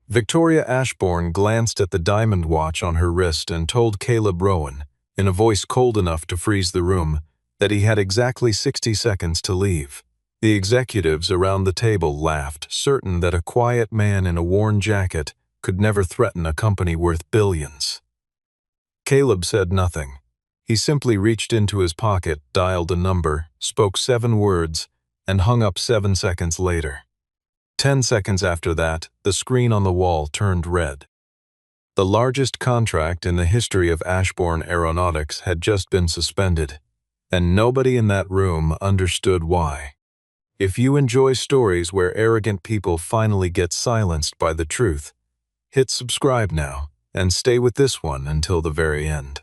Victoria Ashbourne glanced at the diamond watch on her wrist and told Caleb Rowan, in a voice cold enough to freeze the room, that he had exactly 60 seconds to leave. The executives around the table laughed, certain that a quiet man in a worn jacket could never threaten a company worth billions. Caleb said nothing. He simply reached into his pocket, dialed a number, spoke 7 words, and hung up 7 seconds later. 10 seconds after that, the screen on the wall turned red. The largest contract in the history of Ashbourne Aeronautics had just been suspended, and nobody in that room understood why. If you enjoy stories where arrogant people finally get silenced by the truth, hit subscribe now and stay with this one until the very end.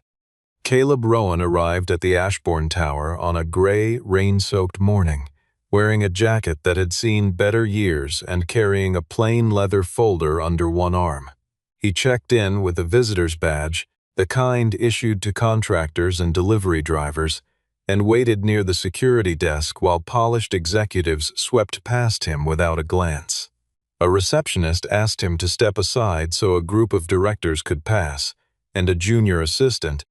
Caleb Rowan arrived at the Ashbourne Tower on a gray, rain-soaked morning, wearing a jacket that had seen better years and carrying a plain leather folder under one arm. He checked in with a visitor's badge, the kind issued to contractors and delivery drivers, and waited near the security desk while polished executives swept past him without a glance. A receptionist asked him to step aside so a group of directors could pass, and a junior assistant,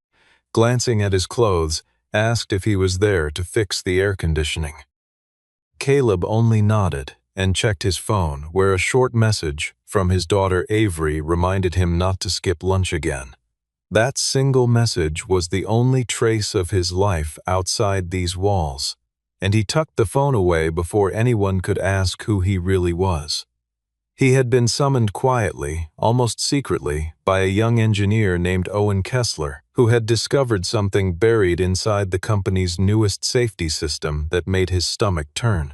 glancing at his clothes, asked if he was there to fix the air conditioning. Caleb only nodded and checked his phone, where a short message from his daughter Avery reminded him not to skip lunch again. That single message was the only trace of his life outside these walls, and he tucked the phone away before anyone could ask who he really was. He had been summoned quietly, almost secretly, by a young engineer named Owen Kessler, who had discovered something buried inside the company's newest safety system that made his stomach turn.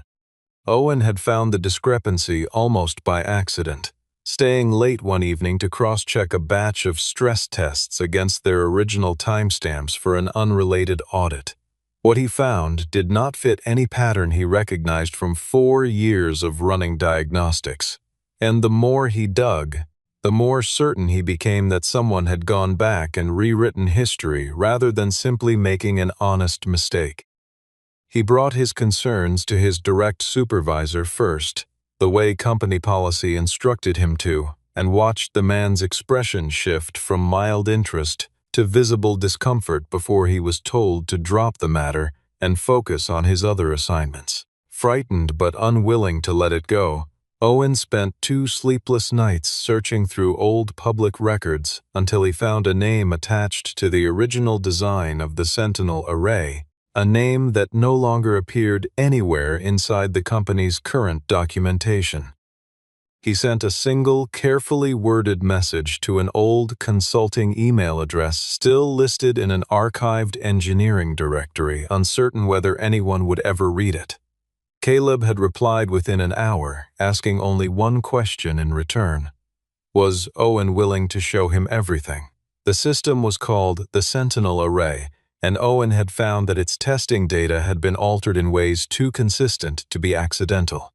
Owen had found the discrepancy almost by accident, staying late one evening to cross-check a batch of stress tests against their original timestamps for an unrelated audit. What he found did not fit any pattern he recognized from 4 years of running diagnostics. And the more he dug, the more certain he became that someone had gone back and rewritten history rather than simply making an honest mistake. He brought his concerns to his direct supervisor first, the way company policy instructed him to, and watched the man's expression shift from mild interest to visible discomfort before he was told to drop the matter and focus on his other assignments. Frightened but unwilling to let it go, Owen spent 2 sleepless nights searching through old public records until he found a name attached to the original design of the Sentinel array, a name that no longer appeared anywhere inside the company's current documentation. He sent a single, carefully worded message to an old consulting email address still listed in an archived engineering directory, uncertain whether anyone would ever read it. Caleb had replied within an hour, asking only one question in return. Was Owen willing to show him everything? The system was called the Sentinel Array, and Owen had found that its testing data had been altered in ways too consistent to be accidental.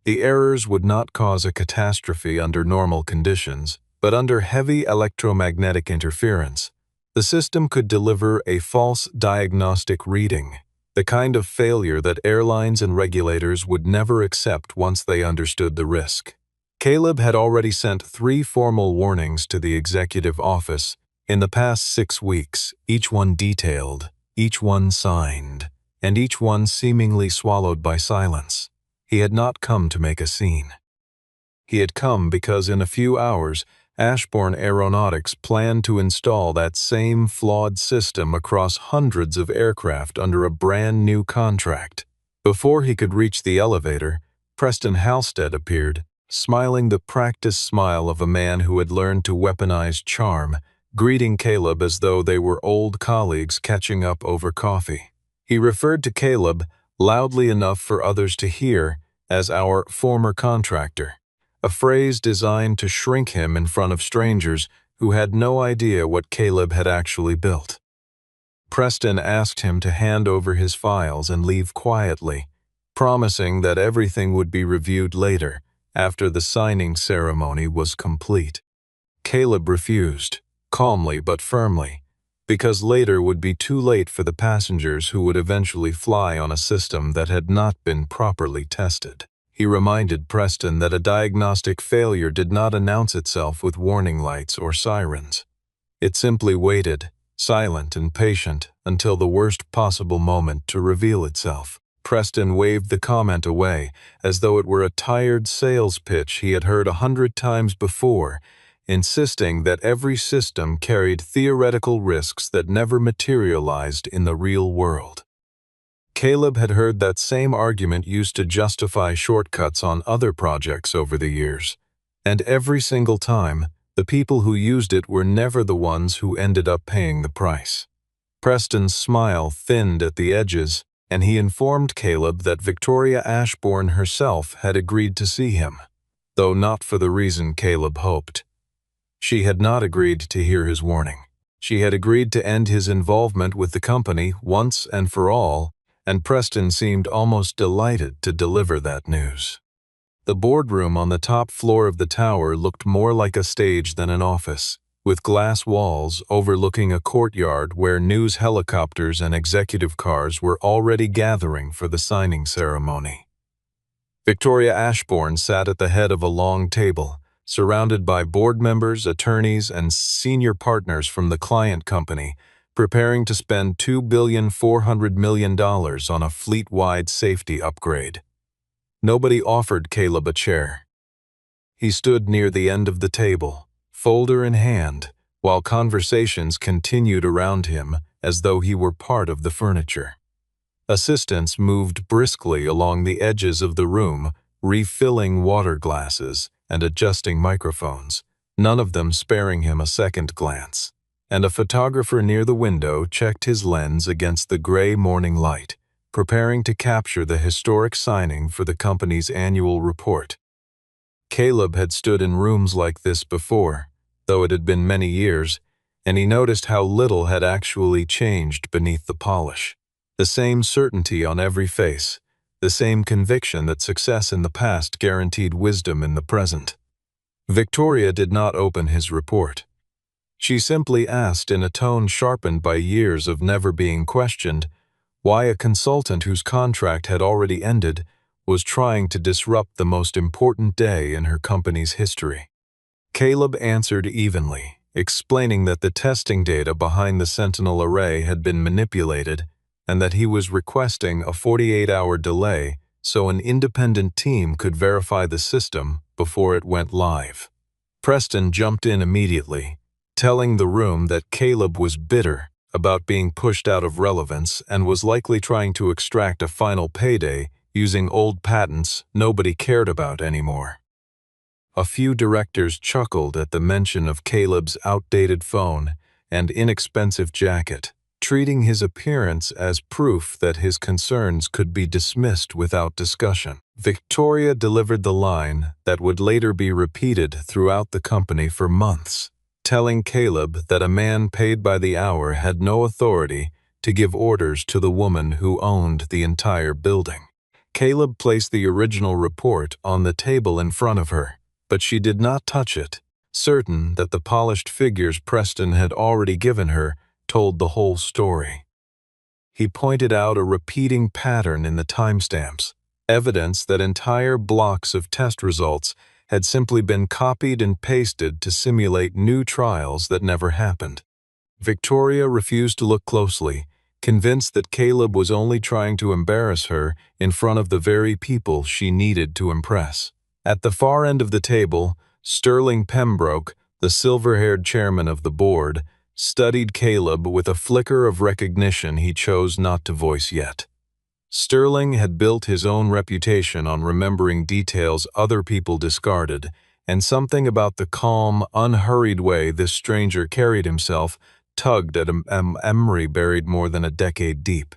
The errors would not cause a catastrophe under normal conditions, but under heavy electromagnetic interference, the system could deliver a false diagnostic reading, the kind of failure that airlines and regulators would never accept once they understood the risk. Caleb had already sent 3 formal warnings to the executive office in the past 6 weeks, each one detailed, each one signed, and each one seemingly swallowed by silence. He had not come to make a scene. He had come because in a few hours, Ashbourne Aeronautics planned to install that same flawed system across hundreds of aircraft under a brand new contract. Before he could reach the elevator, Preston Halstead appeared, smiling the practiced smile of a man who had learned to weaponize charm, greeting Caleb as though they were old colleagues catching up over coffee. He referred to Caleb, loudly enough for others to hear, as our former contractor, a phrase designed to shrink him in front of strangers who had no idea what Caleb had actually built. Preston asked him to hand over his files and leave quietly, promising that everything would be reviewed later, after the signing ceremony was complete. Caleb refused, calmly but firmly, because later would be too late for the passengers who would eventually fly on a system that had not been properly tested. He reminded Preston that a diagnostic failure did not announce itself with warning lights or sirens. It simply waited, silent and patient, until the worst possible moment to reveal itself. Preston waved the comment away, as though it were a tired sales pitch he had heard 100 times before, insisting that every system carried theoretical risks that never materialized in the real world. Caleb had heard that same argument used to justify shortcuts on other projects over the years, and every single time, the people who used it were never the ones who ended up paying the price. Preston's smile thinned at the edges, and he informed Caleb that Victoria Ashbourne herself had agreed to see him, though not for the reason Caleb hoped. She had not agreed to hear his warning. She had agreed to end his involvement with the company once and for all, and Preston seemed almost delighted to deliver that news. The boardroom on the top floor of the tower looked more like a stage than an office, with glass walls overlooking a courtyard where news helicopters and executive cars were already gathering for the signing ceremony. Victoria Ashbourne sat at the head of a long table, surrounded by board members, attorneys, and senior partners from the client company, preparing to spend $2.4 billion on a fleet-wide safety upgrade. Nobody offered Caleb a chair. He stood near the end of the table, folder in hand, while conversations continued around him as though he were part of the furniture. Assistants moved briskly along the edges of the room, refilling water glasses and adjusting microphones, none of them sparing him a second glance. And a photographer near the window checked his lens against the gray morning light, preparing to capture the historic signing for the company's annual report. Caleb had stood in rooms like this before, though it had been many years, and he noticed how little had actually changed beneath the polish. The same certainty on every face, the same conviction that success in the past guaranteed wisdom in the present. Victoria did not open his report. She simply asked in a tone sharpened by years of never being questioned, why a consultant whose contract had already ended was trying to disrupt the most important day in her company's history. Caleb answered evenly, explaining that the testing data behind the Sentinel array had been manipulated and that he was requesting a 48-hour delay so an independent team could verify the system before it went live. Preston jumped in immediately, telling the room that Caleb was bitter about being pushed out of relevance and was likely trying to extract a final payday using old patents nobody cared about anymore. A few directors chuckled at the mention of Caleb's outdated phone and inexpensive jacket, treating his appearance as proof that his concerns could be dismissed without discussion. Victoria delivered the line that would later be repeated throughout the company for months, telling Caleb that a man paid by the hour had no authority to give orders to the woman who owned the entire building. Caleb placed the original report on the table in front of her, but she did not touch it, certain that the polished figures Preston had already given her told the whole story. He pointed out a repeating pattern in the timestamps, evidence that entire blocks of test results had simply been copied and pasted to simulate new trials that never happened. Victoria refused to look closely, convinced that Caleb was only trying to embarrass her in front of the very people she needed to impress. At the far end of the table, Sterling Pembroke, the silver-haired chairman of the board, studied Caleb with a flicker of recognition he chose not to voice yet. Sterling had built his own reputation on remembering details other people discarded, and something about the calm, unhurried way this stranger carried himself tugged at a memory buried more than a decade deep.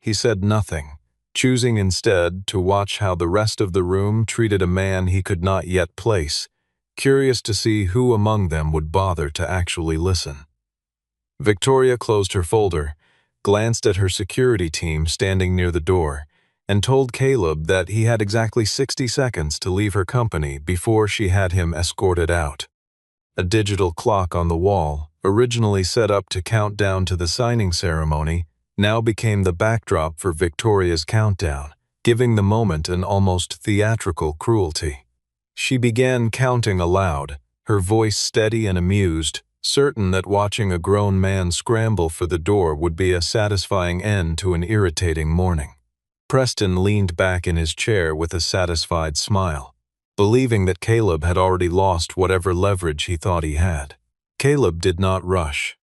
He said nothing, choosing instead to watch how the rest of the room treated a man he could not yet place, curious to see who among them would bother to actually listen. Victoria closed her folder, glanced at her security team standing near the door, and told Caleb that he had exactly 60 seconds to leave her company before she had him escorted out. A digital clock on the wall, originally set up to count down to the signing ceremony, now became the backdrop for Victoria's countdown, giving the moment an almost theatrical cruelty. She began counting aloud, her voice steady and amused, certain that watching a grown man scramble for the door would be a satisfying end to an irritating morning. Preston leaned back in his chair with a satisfied smile, believing that Caleb had already lost whatever leverage he thought he had. Caleb did not rush.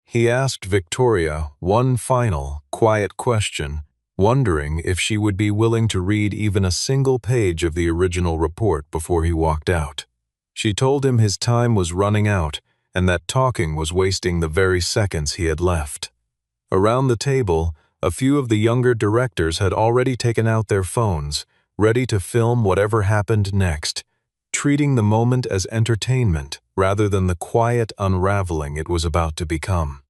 He asked Victoria one final, quiet question, wondering if she would be willing to read even a single page of the original report before he walked out. She told him his time was running out and that talking was wasting the very seconds he had left. Around the table, a few of the younger directors had already taken out their phones, ready to film whatever happened next, treating the moment as entertainment rather than the quiet unraveling it was about to become.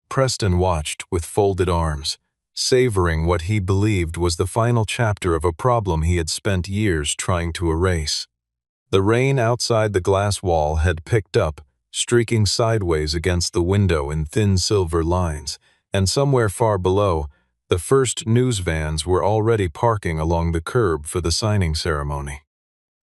Preston watched with folded arms, savoring what he believed was the final chapter of a problem he had spent years trying to erase. The rain outside the glass wall had picked up, streaking sideways against the window in thin silver lines, and somewhere far below, the first news vans were already parking along the curb for the signing ceremony.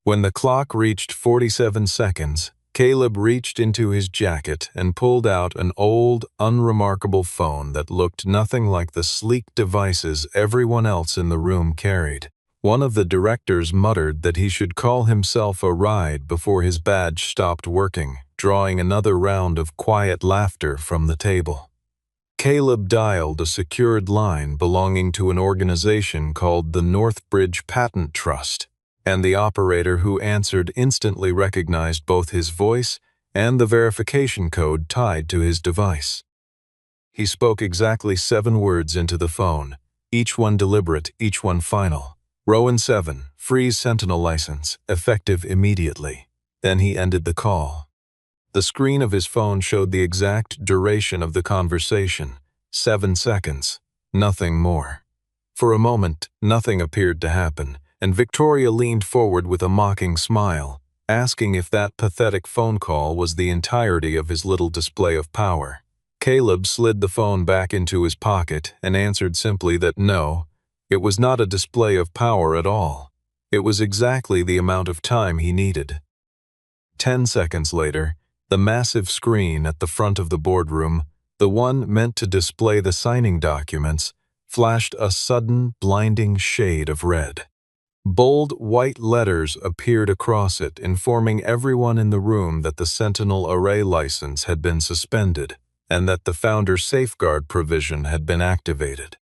When the clock reached 47 seconds, Caleb reached into his jacket and pulled out an old, unremarkable phone that looked nothing like the sleek devices everyone else in the room carried. One of the directors muttered that he should call himself a ride before his badge stopped working, drawing another round of quiet laughter from the table. Caleb dialed a secured line belonging to an organization called the Northbridge Patent Trust, and the operator who answered instantly recognized both his voice and the verification code tied to his device. He spoke exactly 7 words into the phone, each one deliberate, each one final. Rowan 7, freeze Sentinel license, effective immediately. Then he ended the call. The screen of his phone showed the exact duration of the conversation, 7 seconds, nothing more. For a moment, nothing appeared to happen, and Victoria leaned forward with a mocking smile, asking if that pathetic phone call was the entirety of his little display of power. Caleb slid the phone back into his pocket and answered simply that no, it was not a display of power at all. It was exactly the amount of time he needed. 10 seconds later, the massive screen at the front of the boardroom, the one meant to display the signing documents, flashed a sudden, blinding shade of red. Bold white letters appeared across it, informing everyone in the room that the Sentinel array license had been suspended and that the Founder Safeguard provision had been activated.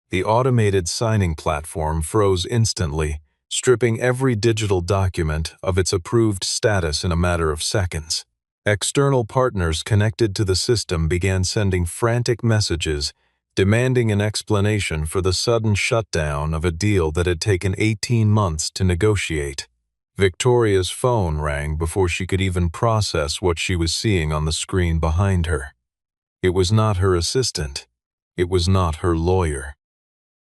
The automated signing platform froze instantly, stripping every digital document of its approved status in a matter of seconds. External partners connected to the system began sending frantic messages, demanding an explanation for the sudden shutdown of a deal that had taken 18 months to negotiate. Victoria's phone rang before she could even process what she was seeing on the screen behind her. It was not her assistant. It was not her lawyer.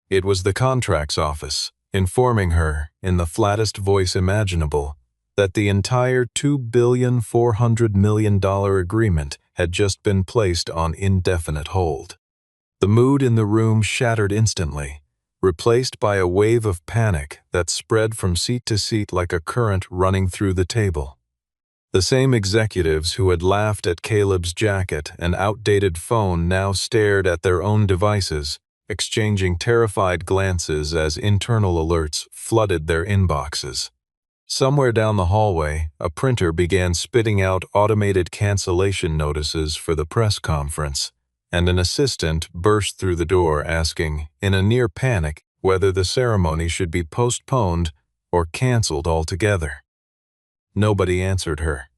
It was the contracts office, informing her, in the flattest voice imaginable, that the entire $2,400,000,000 agreement had just been placed on indefinite hold. The mood in the room shattered instantly, replaced by a wave of panic that spread from seat to seat like a current running through the table. The same executives who had laughed at Caleb's jacket and outdated phone now stared at their own devices, exchanging terrified glances as internal alerts flooded their inboxes. Somewhere down the hallway, a printer began spitting out automated cancellation notices for the press conference, and an assistant burst through the door asking, in a near panic, whether the ceremony should be postponed or canceled altogether. Nobody answered her.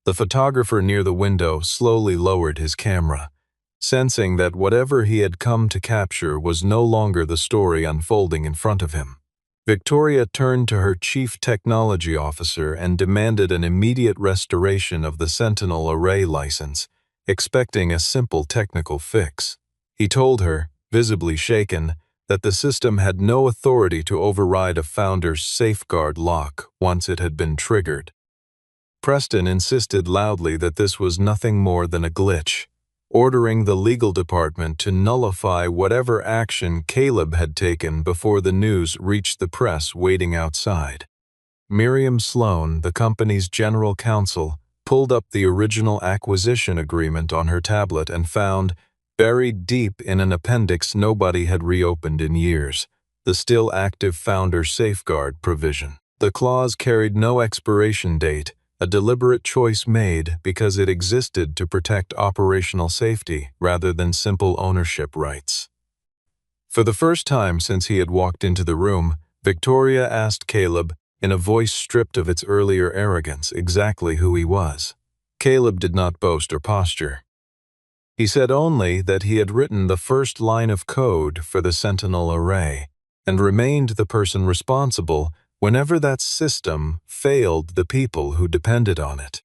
The photographer near the window slowly lowered his camera, sensing that whatever he had come to capture was no longer the story unfolding in front of him. Victoria turned to her chief technology officer and demanded an immediate restoration of the Sentinel array license, expecting a simple technical fix. He told her, visibly shaken, that the system had no authority to override a Founder's safeguard lock once it had been triggered. Preston insisted loudly that this was nothing more than a glitch, ordering the legal department to nullify whatever action Caleb had taken before the news reached the press waiting outside. Miriam Sloan, the company's general counsel, pulled up the original acquisition agreement on her tablet and found, buried deep in an appendix nobody had reopened in years, the still active founder safeguard provision. The clause carried no expiration date, a deliberate choice made because it existed to protect operational safety rather than simple ownership rights. For the first time since he had walked into the room, Victoria asked Caleb, in a voice stripped of its earlier arrogance, exactly who he was. Caleb did not boast or posture. He said only that he had written the first line of code for the Sentinel array and remained the person responsible whenever that system failed the people who depended on it.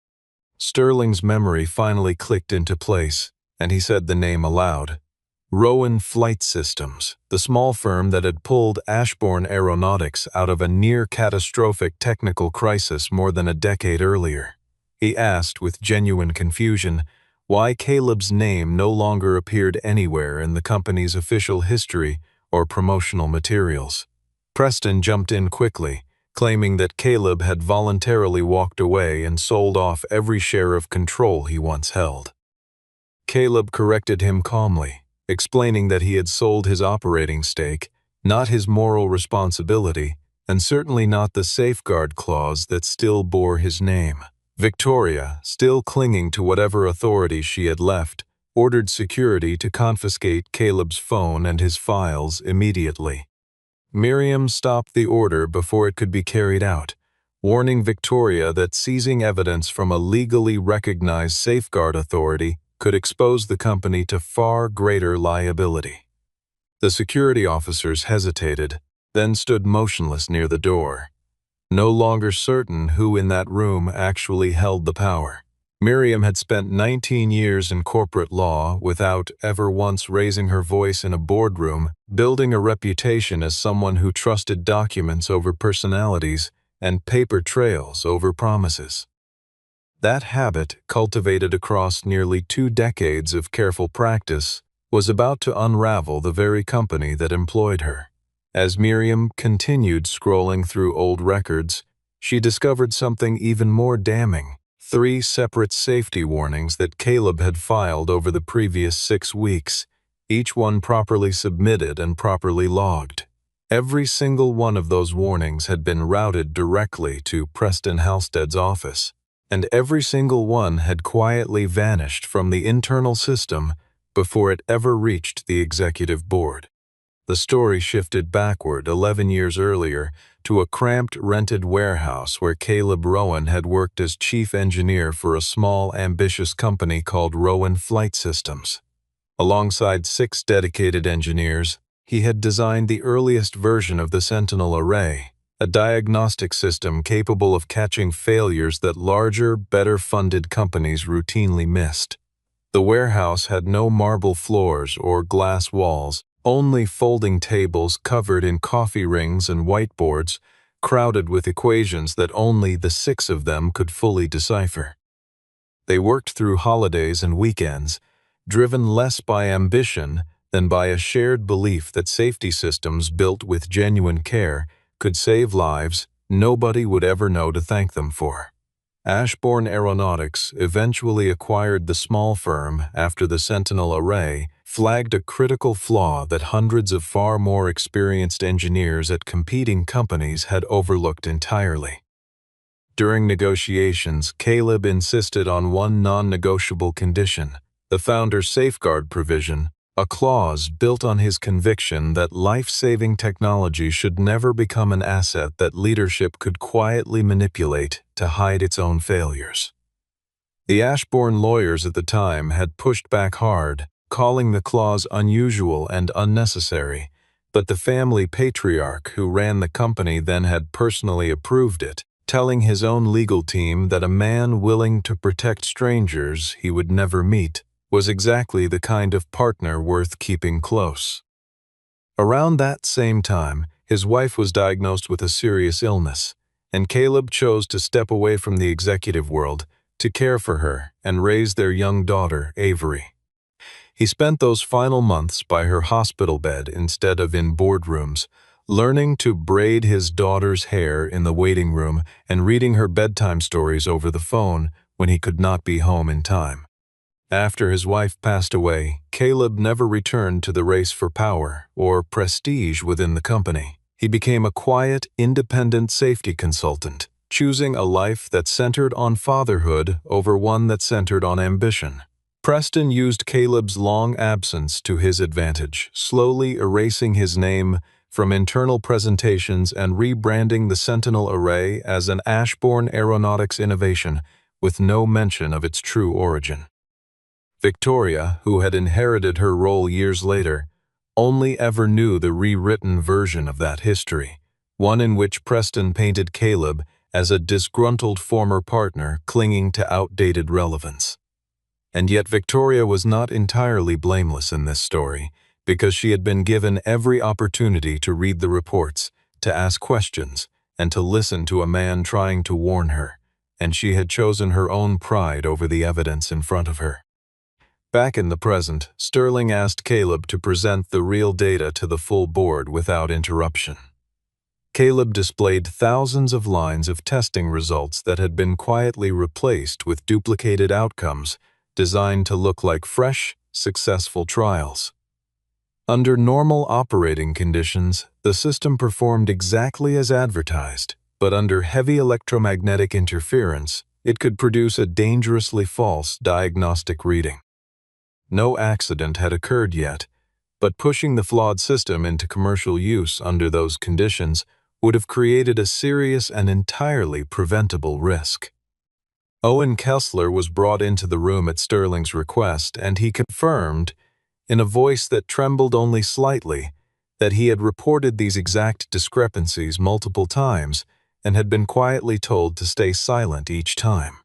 Sterling's memory finally clicked into place, and he said the name aloud. Rowan Flight Systems, the small firm that had pulled Ashbourne Aeronautics out of a near-catastrophic technical crisis more than a decade earlier. He asked, with genuine confusion, why Caleb's name no longer appeared anywhere in the company's official history or promotional materials. Preston jumped in quickly, claiming that Caleb had voluntarily walked away and sold off every share of control he once held. Caleb corrected him calmly, explaining that he had sold his operating stake, not his moral responsibility, and certainly not the safeguard clause that still bore his name. Victoria, still clinging to whatever authority she had left, ordered security to confiscate Caleb's phone and his files immediately. Miriam stopped the order before it could be carried out, warning Victoria that seizing evidence from a legally recognized safeguard authority could expose the company to far greater liability. The security officers hesitated, then stood motionless near the door, no longer certain who in that room actually held the power. Miriam had spent 19 years in corporate law without ever once raising her voice in a boardroom, building a reputation as someone who trusted documents over personalities and paper trails over promises. That habit, cultivated across nearly 2 decades of careful practice, was about to unravel the very company that employed her. As Miriam continued scrolling through old records, she discovered something even more damning: 3 separate safety warnings that Caleb had filed over the previous 6 weeks, each one properly submitted and properly logged. Every single one of those warnings had been routed directly to Preston Halstead's office, and every single one had quietly vanished from the internal system before it ever reached the executive board. The story shifted backward 11 years earlier to a cramped rented warehouse where Caleb Rowan had worked as chief engineer for a small, ambitious company called Rowan Flight Systems. Alongside 6 dedicated engineers, he had designed the earliest version of the Sentinel array, a diagnostic system capable of catching failures that larger, better-funded companies routinely missed. The warehouse had no marble floors or glass walls, only folding tables covered in coffee rings and whiteboards, crowded with equations that only the 6 of them could fully decipher. They worked through holidays and weekends, driven less by ambition than by a shared belief that safety systems built with genuine care could save lives nobody would ever know to thank them for. Ashbourne Aeronautics eventually acquired the small firm after the Sentinel array flagged a critical flaw that hundreds of far more experienced engineers at competing companies had overlooked entirely. During negotiations, Caleb insisted on one non-negotiable condition: the founder's safeguard provision, a clause built on his conviction that life-saving technology should never become an asset that leadership could quietly manipulate to hide its own failures. The Ashbourne lawyers at the time had pushed back hard, calling the clause unusual and unnecessary, but the family patriarch who ran the company then had personally approved it, telling his own legal team that a man willing to protect strangers he would never meet was exactly the kind of partner worth keeping close. Around that same time, his wife was diagnosed with a serious illness, and Caleb chose to step away from the executive world to care for her and raise their young daughter, Avery. He spent those final months by her hospital bed instead of in boardrooms, learning to braid his daughter's hair in the waiting room and reading her bedtime stories over the phone when he could not be home in time. After his wife passed away, Caleb never returned to the race for power or prestige within the company. He became a quiet, independent safety consultant, choosing a life that centered on fatherhood over one that centered on ambition. Preston used Caleb's long absence to his advantage, slowly erasing his name from internal presentations and rebranding the Sentinel Array as an Ashbourne Aeronautics innovation with no mention of its true origin. Victoria, who had inherited her role years later, only ever knew the rewritten version of that history, one in which Preston painted Caleb as a disgruntled former partner clinging to outdated relevance. And yet Victoria was not entirely blameless in this story, because she had been given every opportunity to read the reports, to ask questions, and to listen to a man trying to warn her, and she had chosen her own pride over the evidence in front of her. Back in the present, Sterling asked Caleb to present the real data to the full board without interruption. Caleb displayed thousands of lines of testing results that had been quietly replaced with duplicated outcomes designed to look like fresh, successful trials. Under normal operating conditions, the system performed exactly as advertised, but under heavy electromagnetic interference, it could produce a dangerously false diagnostic reading. No accident had occurred yet, but pushing the flawed system into commercial use under those conditions would have created a serious and entirely preventable risk. Owen Kessler was brought into the room at Sterling's request, and he confirmed, in a voice that trembled only slightly, that he had reported these exact discrepancies multiple times and had been quietly told to stay silent each time.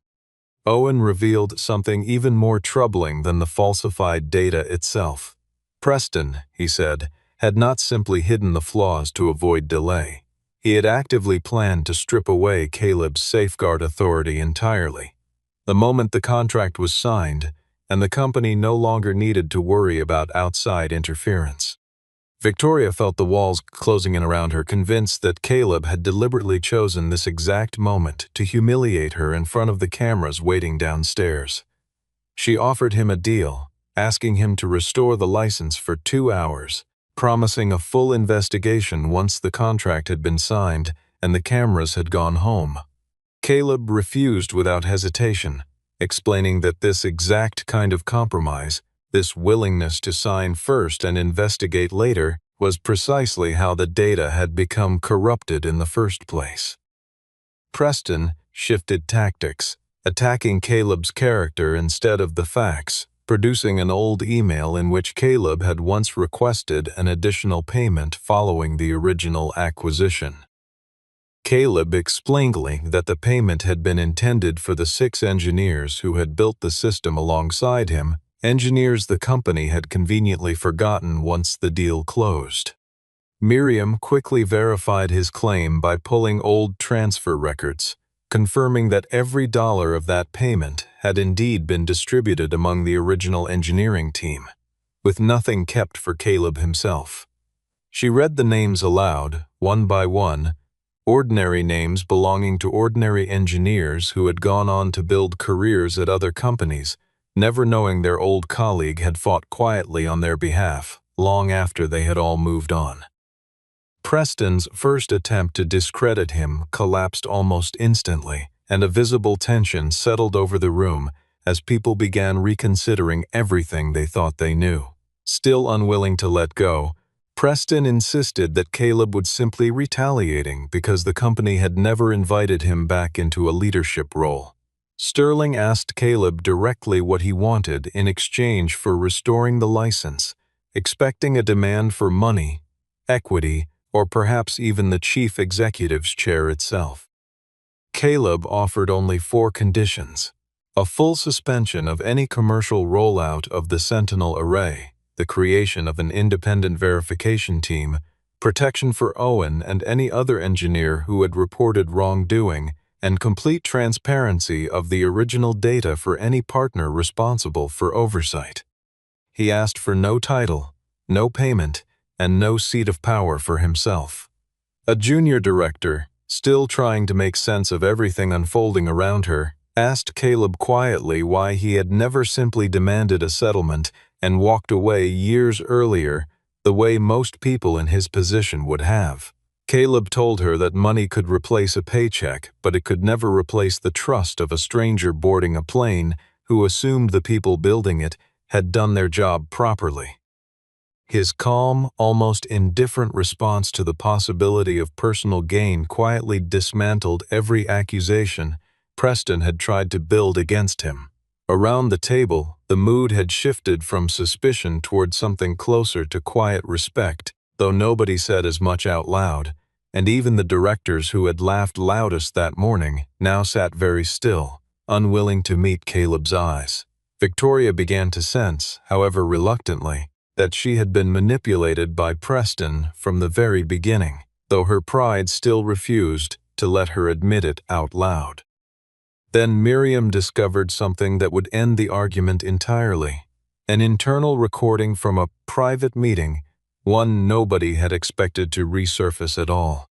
Owen revealed something even more troubling than the falsified data itself. Preston, he said, had not simply hidden the flaws to avoid delay. He had actively planned to strip away Caleb's safeguard authority entirely. The moment the contract was signed, and the company no longer needed to worry about outside interference. Victoria felt the walls closing in around her, convinced that Caleb had deliberately chosen this exact moment to humiliate her in front of the cameras waiting downstairs. She offered him a deal, asking him to restore the license for 2 hours, promising a full investigation once the contract had been signed and the cameras had gone home. Caleb refused without hesitation, explaining that this exact kind of compromise, this willingness to sign first and investigate later, was precisely how the data had become corrupted in the first place. Preston shifted tactics, attacking Caleb's character instead of the facts, producing an old email in which Caleb had once requested an additional payment following the original acquisition. Caleb explained that the payment had been intended for the 6 engineers who had built the system alongside him, engineers the company had conveniently forgotten once the deal closed. Miriam quickly verified his claim by pulling old transfer records, confirming that every dollar of that payment had indeed been distributed among the original engineering team, with nothing kept for Caleb himself. She read the names aloud, one by one, ordinary names belonging to ordinary engineers who had gone on to build careers at other companies, never knowing their old colleague had fought quietly on their behalf, long after they had all moved on. Preston's first attempt to discredit him collapsed almost instantly, and a visible tension settled over the room as people began reconsidering everything they thought they knew. Still unwilling to let go, Preston insisted that Caleb would simply retaliating because the company had never invited him back into a leadership role. Sterling asked Caleb directly what he wanted in exchange for restoring the license, expecting a demand for money, equity, or perhaps even the chief executive's chair itself. Caleb offered only 4 conditions: a full suspension of any commercial rollout of the Sentinel Array, the creation of an independent verification team, protection for Owen and any other engineer who had reported wrongdoing, and complete transparency of the original data for any partner responsible for oversight. He asked for no title, no payment, and no seat of power for himself. A junior director, still trying to make sense of everything unfolding around her, asked Caleb quietly why he had never simply demanded a settlement and walked away years earlier the way most people in his position would have. Caleb told her that money could replace a paycheck, but it could never replace the trust of a stranger boarding a plane who assumed the people building it had done their job properly. His calm, almost indifferent response to the possibility of personal gain quietly dismantled every accusation Preston had tried to build against him. Around the table, the mood had shifted from suspicion toward something closer to quiet respect, though nobody said as much out loud, and even the directors who had laughed loudest that morning now sat very still, unwilling to meet Caleb's eyes. Victoria began to sense, however reluctantly, that she had been manipulated by Preston from the very beginning, though her pride still refused to let her admit it out loud. Then Miriam discovered something that would end the argument entirely, an internal recording from a private meeting, one nobody had expected to resurface at all.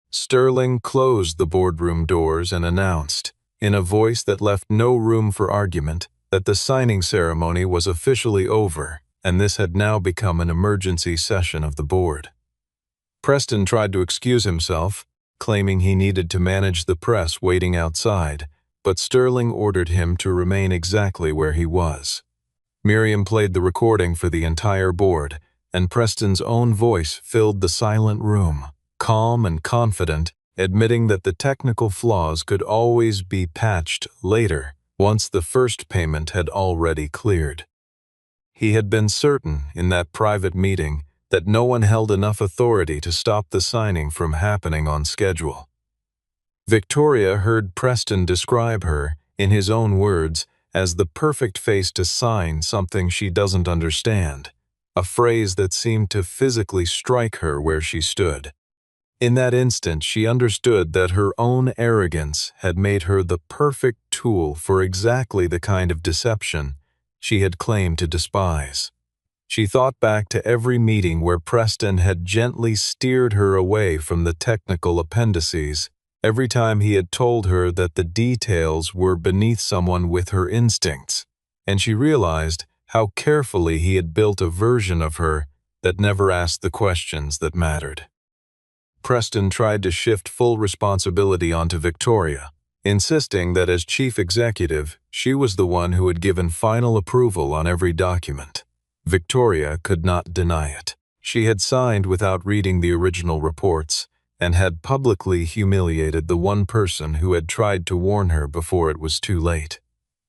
Sterling closed the boardroom doors and announced, in a voice that left no room for argument, that the signing ceremony was officially over, and this had now become an emergency session of the board. Preston tried to excuse himself, claiming he needed to manage the press waiting outside, but Sterling ordered him to remain exactly where he was. Miriam played the recording for the entire board, and Preston's own voice filled the silent room, calm and confident, admitting that the technical flaws could always be patched later, once the first payment had already cleared. He had been certain in that private meeting that no one held enough authority to stop the signing from happening on schedule. Victoria heard Preston describe her, in his own words, as the perfect face to sign something she doesn't understand, a phrase that seemed to physically strike her where she stood. In that instant, she understood that her own arrogance had made her the perfect tool for exactly the kind of deception she had claimed to despise. She thought back to every meeting where Preston had gently steered her away from the technical appendices, every time he had told her that the details were beneath someone with her instincts, and she realized how carefully he had built a version of her that never asked the questions that mattered. Preston tried to shift full responsibility onto Victoria, insisting that as chief executive, she was the one who had given final approval on every document. Victoria could not deny it. She had signed without reading the original reports, and had publicly humiliated the one person who had tried to warn her before it was too late.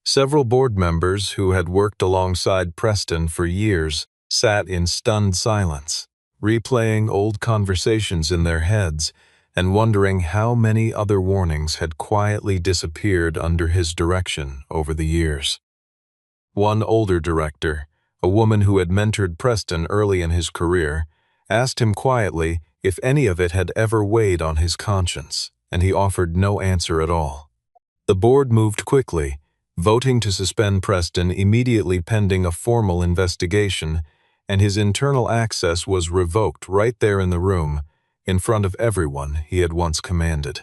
Several board members who had worked alongside Preston for years sat in stunned silence, replaying old conversations in their heads and wondering how many other warnings had quietly disappeared under his direction over the years. One older director, a woman who had mentored Preston early in his career, asked him quietly if any of it had ever weighed on his conscience, and he offered no answer at all. The board moved quickly, voting to suspend Preston immediately pending a formal investigation, and his internal access was revoked right there in the room, in front of everyone he had once commanded.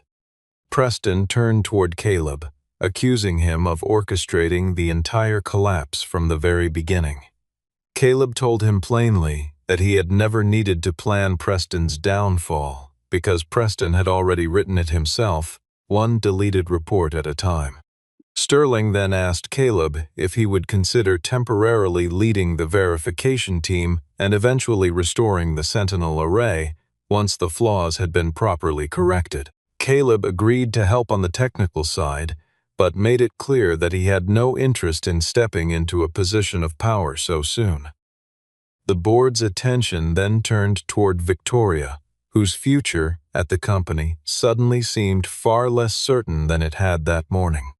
Preston turned toward Caleb, accusing him of orchestrating the entire collapse from the very beginning. Caleb told him plainly that he had never needed to plan Preston's downfall because Preston had already written it himself, one deleted report at a time. Sterling then asked Caleb if he would consider temporarily leading the verification team and eventually restoring the Sentinel array once the flaws had been properly corrected. Caleb agreed to help on the technical side, but made it clear that he had no interest in stepping into a position of power so soon. The board's attention then turned toward Victoria, whose future at the company suddenly seemed far less certain than it had that morning.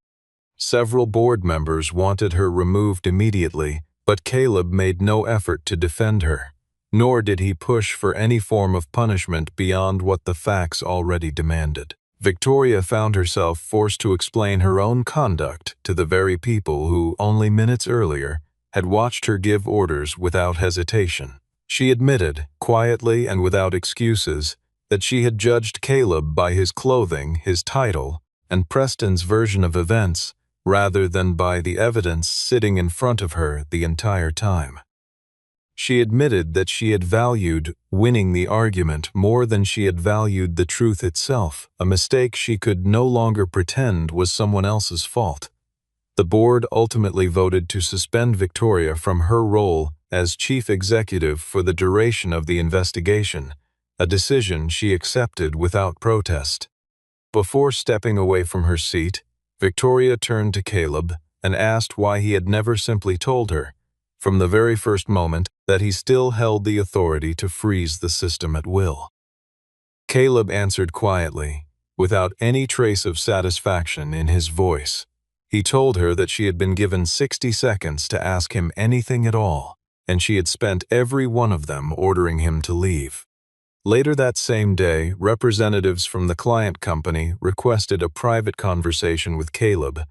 Several board members wanted her removed immediately, but Caleb made no effort to defend her, nor did he push for any form of punishment beyond what the facts already demanded. Victoria found herself forced to explain her own conduct to the very people who, only minutes earlier, had watched her give orders without hesitation. She admitted, quietly and without excuses, that she had judged Caleb by his clothing, his title, and Preston's version of events, rather than by the evidence sitting in front of her the entire time. She admitted that she had valued winning the argument more than she had valued the truth itself, a mistake she could no longer pretend was someone else's fault. The board ultimately voted to suspend Victoria from her role as chief executive for the duration of the investigation, a decision she accepted without protest. Before stepping away from her seat, Victoria turned to Caleb and asked why he had never simply told her, from the very first moment, that he still held the authority to freeze the system at will. Caleb answered quietly, without any trace of satisfaction in his voice. He told her that she had been given 60 seconds to ask him anything at all, and she had spent every one of them ordering him to leave. Later that same day, representatives from the client company requested a private conversation with Caleb,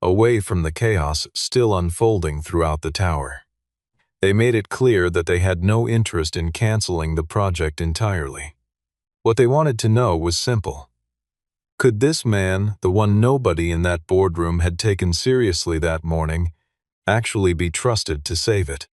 away from the chaos still unfolding throughout the tower. They made it clear that they had no interest in canceling the project entirely. What they wanted to know was simple. Could this man, the one nobody in that boardroom had taken seriously that morning, actually be trusted to save it?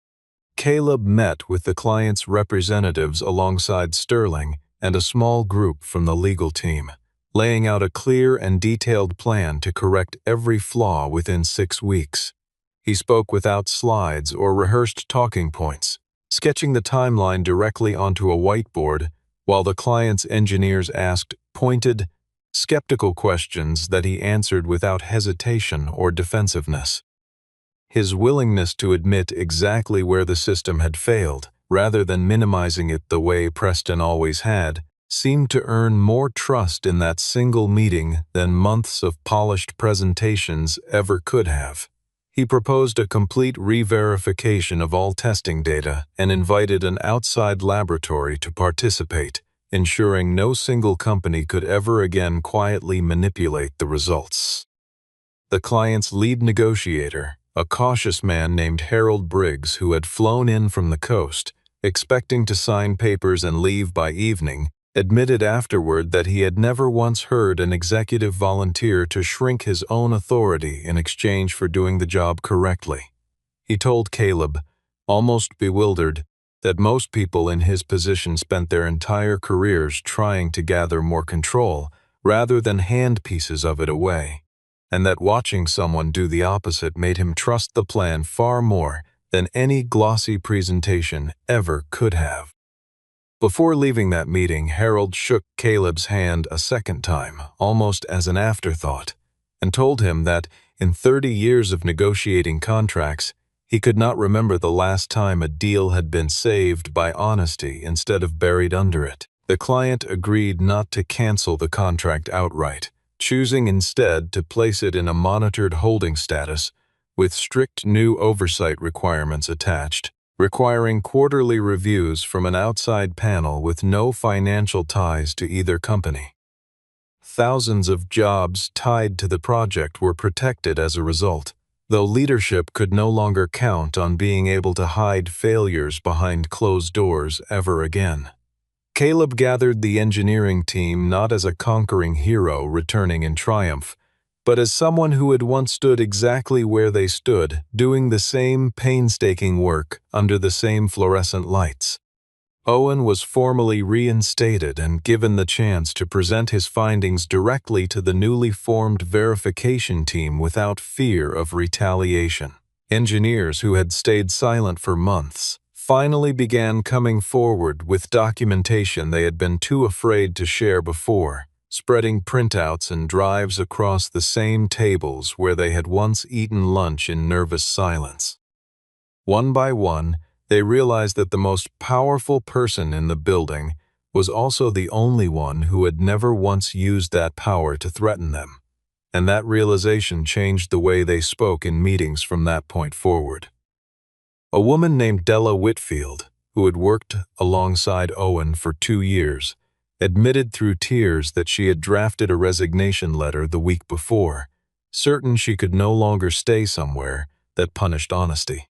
Caleb met with the client's representatives alongside Sterling and a small group from the legal team, laying out a clear and detailed plan to correct every flaw within 6 weeks. He spoke without slides or rehearsed talking points, sketching the timeline directly onto a whiteboard while the client's engineers asked pointed, skeptical questions that he answered without hesitation or defensiveness. His willingness to admit exactly where the system had failed, rather than minimizing it the way Preston always had, seemed to earn more trust in that single meeting than months of polished presentations ever could have. He proposed a complete re-verification of all testing data and invited an outside laboratory to participate, ensuring no single company could ever again quietly manipulate the results. The client's lead negotiator, a cautious man named Harold Briggs who had flown in from the coast, expecting to sign papers and leave by evening, admitted afterward that he had never once heard an executive volunteer to shrink his own authority in exchange for doing the job correctly. He told Caleb, almost bewildered, that most people in his position spent their entire careers trying to gather more control rather than hand pieces of it away, and that watching someone do the opposite made him trust the plan far more than any glossy presentation ever could have. Before leaving that meeting, Harold shook Caleb's hand a second time, almost as an afterthought, and told him that, in 30 years of negotiating contracts, he could not remember the last time a deal had been saved by honesty instead of buried under it. The client agreed not to cancel the contract outright, choosing instead to place it in a monitored holding status with strict new oversight requirements attached, requiring quarterly reviews from an outside panel with no financial ties to either company. Thousands of jobs tied to the project were protected as a result, though leadership could no longer count on being able to hide failures behind closed doors ever again. Caleb gathered the engineering team not as a conquering hero returning in triumph, but as someone who had once stood exactly where they stood, doing the same painstaking work under the same fluorescent lights. Owen was formally reinstated and given the chance to present his findings directly to the newly formed verification team without fear of retaliation. Engineers who had stayed silent for months finally began coming forward with documentation they had been too afraid to share before, spreading printouts and drives across the same tables where they had once eaten lunch in nervous silence. One by one, they realized that the most powerful person in the building was also the only one who had never once used that power to threaten them, and that realization changed the way they spoke in meetings from that point forward. A woman named Della Whitfield, who had worked alongside Owen for 2 years, admitted through tears that she had drafted a resignation letter the week before, certain she could no longer stay somewhere that punished honesty.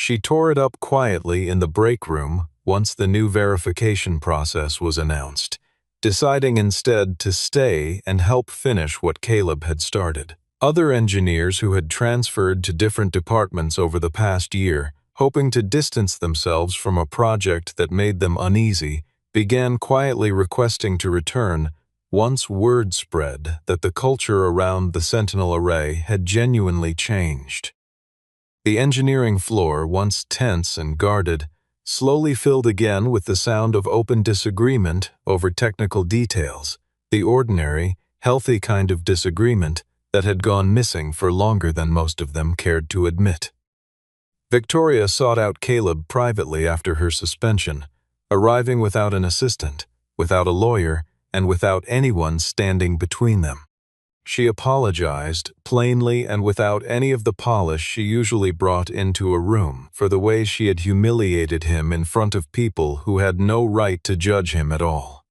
She tore it up quietly in the break room once the new verification process was announced, deciding instead to stay and help finish what Caleb had started. Other engineers who had transferred to different departments over the past year, hoping to distance themselves from a project that made them uneasy, began quietly requesting to return once word spread that the culture around the Sentinel array had genuinely changed. The engineering floor, once tense and guarded, slowly filled again with the sound of open disagreement over technical details, the ordinary, healthy kind of disagreement that had gone missing for longer than most of them cared to admit. Victoria sought out Caleb privately after her suspension, arriving without an assistant, without a lawyer, and without anyone standing between them. She apologized, plainly and without any of the polish she usually brought into a room, for the way she had humiliated him in front of people who had no right to judge him at all.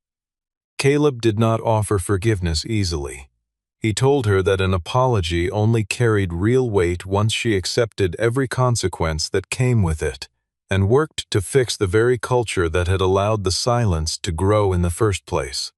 Caleb did not offer forgiveness easily. He told her that an apology only carried real weight once she accepted every consequence that came with it, and worked to fix the very culture that had allowed the silence to grow in the first place.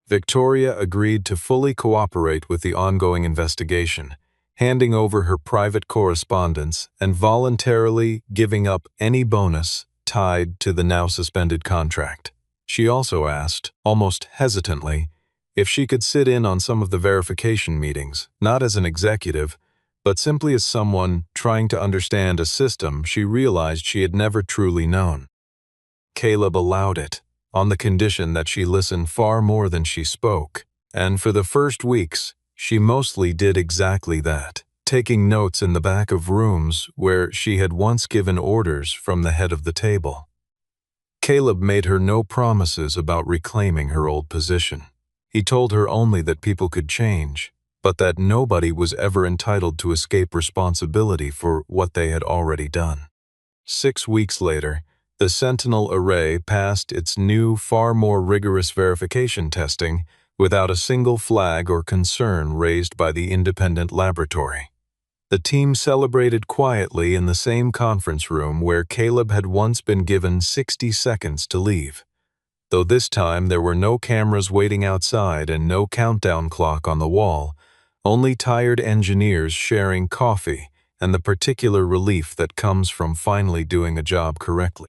Victoria agreed to fully cooperate with the ongoing investigation, handing over her private correspondence and voluntarily giving up any bonus tied to the now suspended contract. She also asked, almost hesitantly, if she could sit in on some of the verification meetings, not as an executive, but simply as someone trying to understand a system she realized she had never truly known. Caleb allowed it, on the condition that she listen far more than she spoke, and for the first weeks, she mostly did exactly that, taking notes in the back of rooms where she had once given orders from the head of the table. Caleb made her no promises about reclaiming her old position. He told her only that people could change, but that nobody was ever entitled to escape responsibility for what they had already done. 6 weeks later, the Sentinel array passed its new, far more rigorous verification testing without a single flag or concern raised by the independent laboratory. The team celebrated quietly in the same conference room where Caleb had once been given 60 seconds to leave, though this time there were no cameras waiting outside and no countdown clock on the wall, only tired engineers sharing coffee and the particular relief that comes from finally doing a job correctly.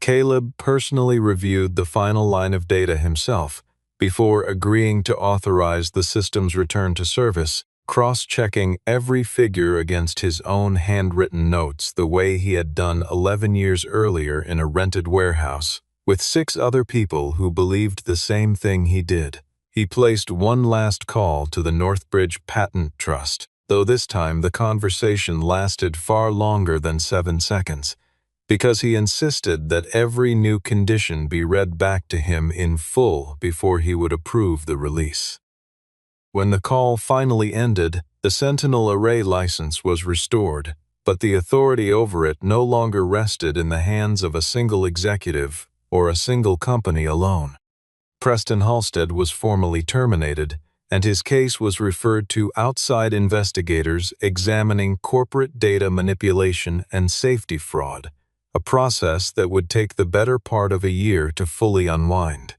Caleb personally reviewed the final line of data himself before agreeing to authorize the system's return to service, cross-checking every figure against his own handwritten notes the way he had done 11 years earlier in a rented warehouse, with 6 other people who believed the same thing he did. He placed one last call to the Northbridge Patent Trust, though this time the conversation lasted far longer than 7 seconds, because he insisted that every new condition be read back to him in full before he would approve the release. When the call finally ended, the Sentinel array license was restored, but the authority over it no longer rested in the hands of a single executive or a single company alone. Preston Halstead was formally terminated, and his case was referred to outside investigators examining corporate data manipulation and safety fraud, a process that would take the better part of a year to fully unwind.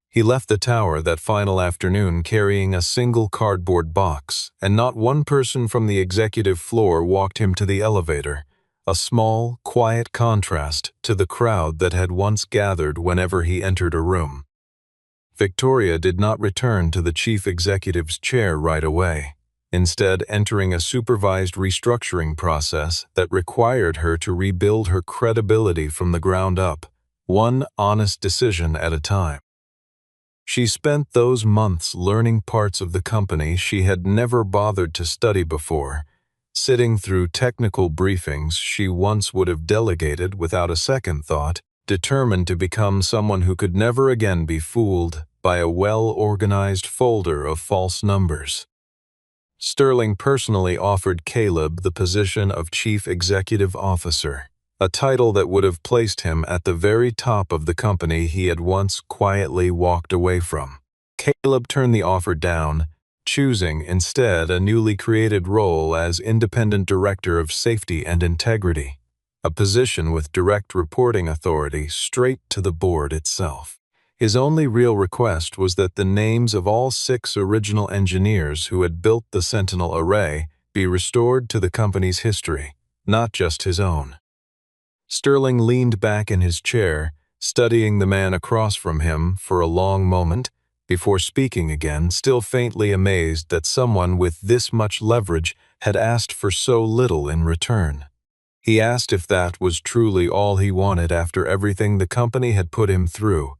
He left the tower that final afternoon carrying a single cardboard box, and not one person from the executive floor walked him to the elevator, a small, quiet contrast to the crowd that had once gathered whenever he entered a room. Victoria did not return to the chief executive's chair right away, instead entering a supervised restructuring process that required her to rebuild her credibility from the ground up, one honest decision at a time. She spent those months learning parts of the company she had never bothered to study before, sitting through technical briefings she once would have delegated without a second thought, determined to become someone who could never again be fooled by a well-organized folder of false numbers. Sterling personally offered Caleb the position of Chief Executive Officer, a title that would have placed him at the very top of the company he had once quietly walked away from. Caleb turned the offer down, choosing instead a newly created role as Independent Director of Safety and Integrity. a position with direct reporting authority straight to the board itself. His only real request was that the names of all 6 original engineers who had built the Sentinel array be restored to the company's history, not just his own. Sterling leaned back in his chair, studying the man across from him for a long moment before speaking again, still faintly amazed that someone with this much leverage had asked for so little in return. He asked if that was truly all he wanted after everything the company had put him through,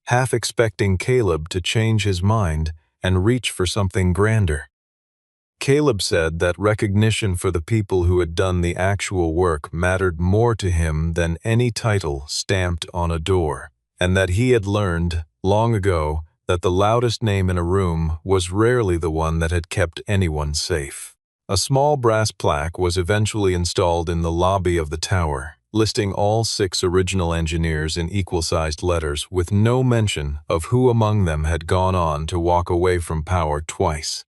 half expecting Caleb to change his mind and reach for something grander. Caleb said that recognition for the people who had done the actual work mattered more to him than any title stamped on a door, and that he had learned, long ago, that the loudest name in a room was rarely the one that had kept anyone safe. A small brass plaque was eventually installed in the lobby of the tower, listing all 6 original engineers in equal-sized letters with no mention of who among them had gone on to walk away from power twice.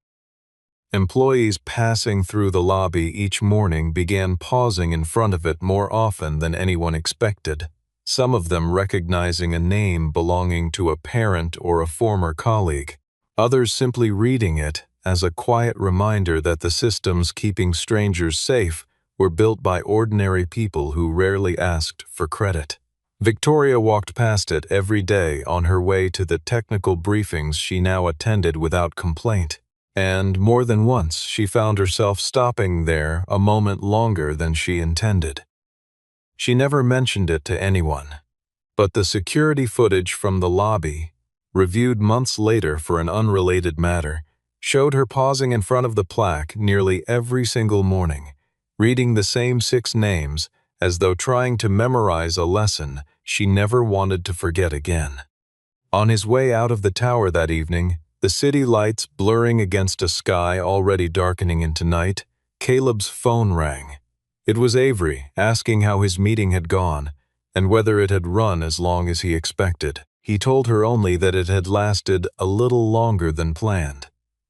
Employees passing through the lobby each morning began pausing in front of it more often than anyone expected, some of them recognizing a name belonging to a parent or a former colleague, others simply reading it as a quiet reminder that the systems keeping strangers safe were built by ordinary people who rarely asked for credit. Victoria walked past it every day on her way to the technical briefings she now attended without complaint, and more than once she found herself stopping there a moment longer than she intended. She never mentioned it to anyone, but the security footage from the lobby, reviewed months later for an unrelated matter, showed her pausing in front of the plaque nearly every single morning, reading the same 6 names as though trying to memorize a lesson she never wanted to forget again. On his way out of the tower that evening, the city lights blurring against a sky already darkening into night, Caleb's phone rang. It was Avery, asking how his meeting had gone, and whether it had run as long as he expected. He told her only that it had lasted a little longer than planned.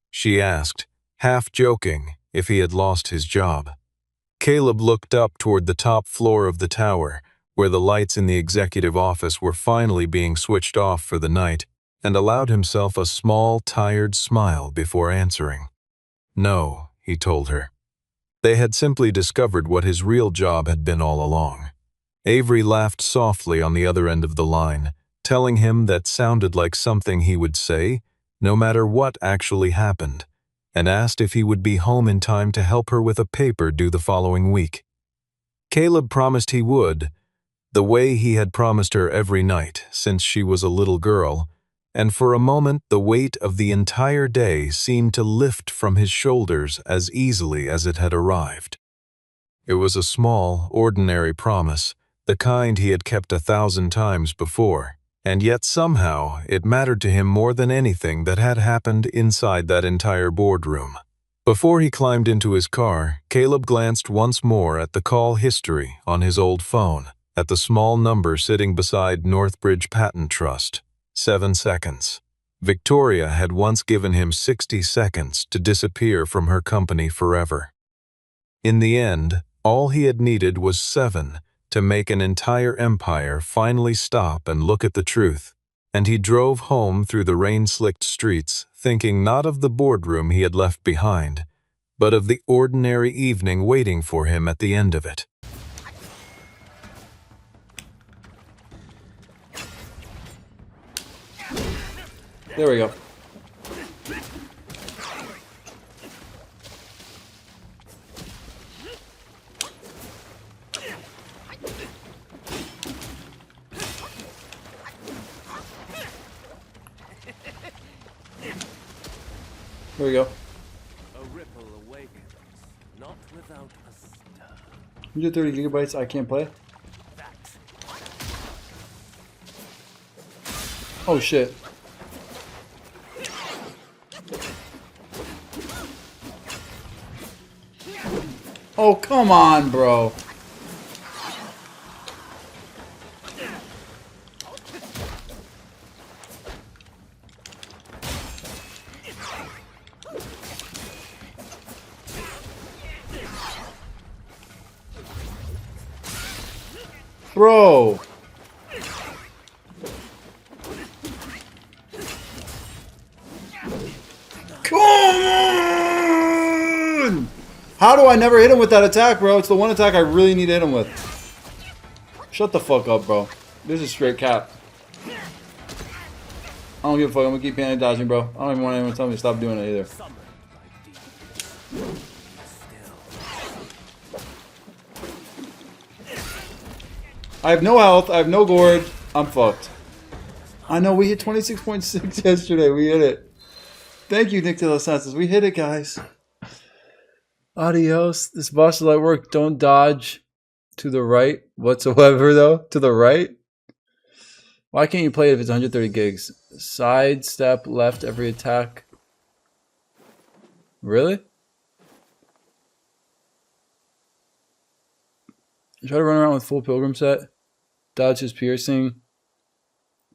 She asked, half joking, if he had lost his job. Caleb looked up toward the top floor of the tower, where the lights in the executive office were finally being switched off for the night, and allowed himself a small, tired smile before answering. No, he told her. They had simply discovered what his real job had been all along. Avery laughed softly on the other end of the line, telling him that sounded like something he would say, no matter what actually happened, and asked if he would be home in time to help her with a paper due the following week. Caleb promised he would, the way he had promised her every night since she was a little girl, and for a moment the weight of the entire day seemed to lift from his shoulders as easily as it had arrived. It was a small, ordinary promise, the kind he had kept 1,000 times before, and yet somehow it mattered to him more than anything that had happened inside that entire boardroom. Before he climbed into his car, Caleb glanced once more at the call history on his old phone, at the small number sitting beside Northbridge Patent Trust. 7 seconds. Victoria had once given him 60 seconds to disappear from her company forever. In the end, all he had needed was 7 to make an entire empire finally stop and look at the truth, and he drove home through the rain-slicked streets, thinking not of the boardroom he had left behind, but of the ordinary evening waiting for him at the end of it. There we go. There we go. A ripple awakens, not without a stir. 130 gigabytes I can't play? Oh shit. Oh, come on, bro. Bro. Come on! How do I never hit him with that attack, bro? It's the one attack I really need to hit him with. Shut the fuck up, bro. This is straight cap. I don't give a fuck. I'm gonna keep panic dodging, bro. I don't even want anyone to tell me to stop doing it either. I have no health. I have no gourd. I'm fucked. I know we hit 26.6 yesterday. We hit it. Thank you, Nick de los Santos. We hit it, guys. Adios. This boss is light work. Don't dodge to the right whatsoever, though. To the right? Why can't you play it if it's 130 gigs? Side step left every attack. Really? Try to run around with full pilgrim set. Dodge his piercing.